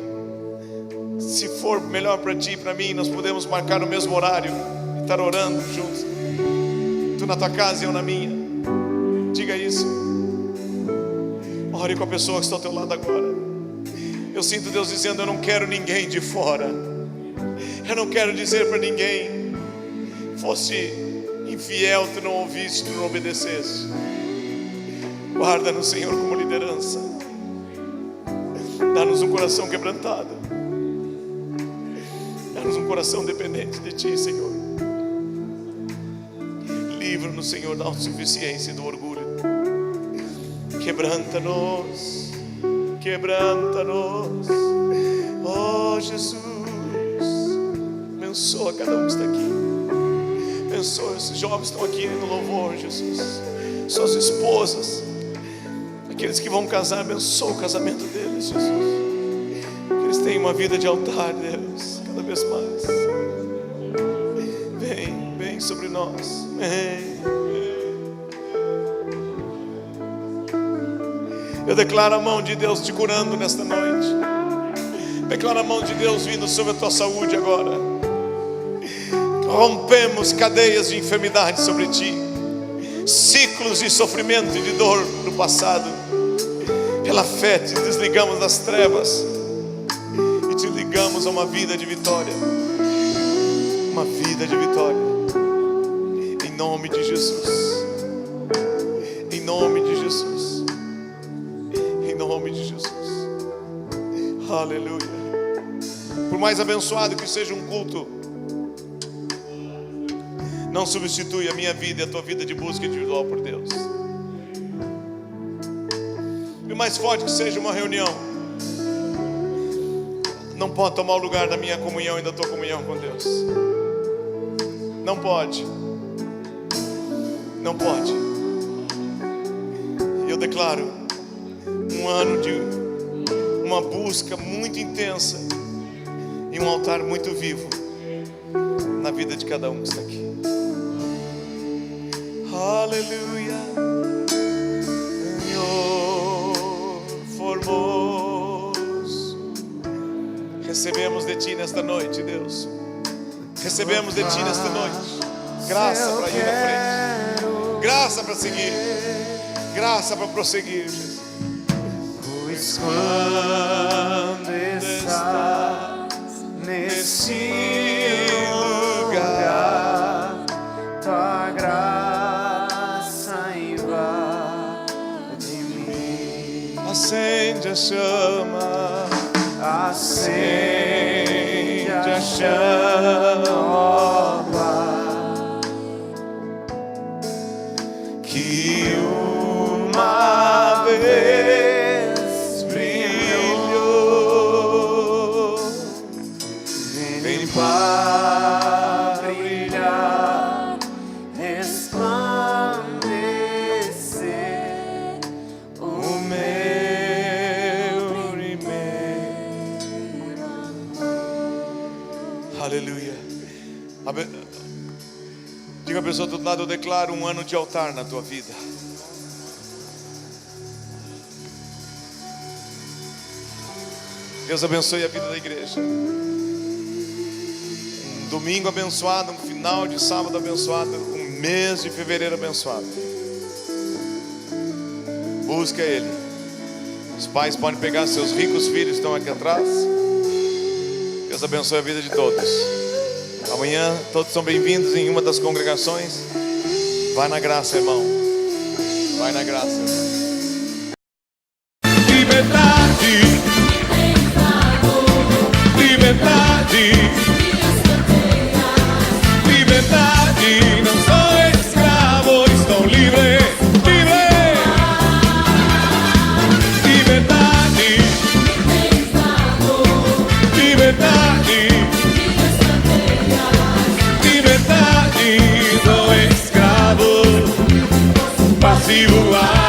se for melhor para ti e para mim, nós podemos marcar no mesmo horário e estar orando juntos. Tu na tua casa e eu na minha. Diga isso. Ore com a pessoa que está ao teu lado agora. Eu sinto Deus dizendo: eu não quero ninguém de fora. Eu não quero dizer para ninguém: fosse infiel, tu não ouviste, tu não obedeceste. Guarda no Senhor como liderança. Dá-nos um coração quebrantado. Dá-nos um coração dependente de Ti, Senhor. Livra-nos, Senhor, da autossuficiência e do orgulho. Quebranta-nos. Quebranta-nos. Oh, Jesus. Abençoa cada um que está aqui. Abençoa esses jovens que estão aqui no louvor, Jesus. Suas esposas, aqueles que vão casar, abençoa o casamento deles, Jesus. Que eles tenham uma vida de altar, Deus, cada vez mais. Vem sobre nós. Vem. Eu declaro a mão de Deus te curando nesta noite. Declaro a mão de Deus vindo sobre a tua saúde agora. Rompemos cadeias de enfermidade sobre ti, ciclos de sofrimento e de dor do passado. Pela fé te desligamos das trevas e te ligamos a uma vida de vitória. Uma vida de vitória. Em nome de Jesus. Em nome de Jesus. Em nome de Jesus. Aleluia. Por mais abençoado que seja um culto, não substitui a minha vida e a tua vida de busca individual por Deus. E o mais forte que seja uma reunião, não pode tomar o lugar da minha comunhão e da tua comunhão com Deus. Não pode. Não pode. E eu declaro um ano de uma busca muito intensa e um altar muito vivo na vida de cada um que está aqui. Aleluia. Senhor formoso, recebemos de Ti nesta noite, Deus. Recebemos de Ti nesta noite graça para ir à frente, graça para seguir, graça para prosseguir, Jesus. Pois quando estás nesse lugar, tua graça invade mim. Acende a chama, acende a chama, que uma vez brilhou, vem para brilhar, resplandecer o meu primeiro. aleluia. Diga a pessoa do outro lado: eu declaro um ano de altar na tua vida. Deus abençoe a vida da igreja. Um domingo abençoado, um final de sábado abençoado, um mês de fevereiro abençoado. Busca Ele. Os pais podem pegar seus ricos filhos que estão aqui atrás. Deus abençoe a vida de todos. Amanhã todos são bem-vindos em uma das congregações. Vai na graça, irmão. Vai na graça, irmão. Liberdade, liberdade, liberdade, não sou escravo, estou livre, livre. Liberdade, liberdade, liberdade, sou escravo, passivo.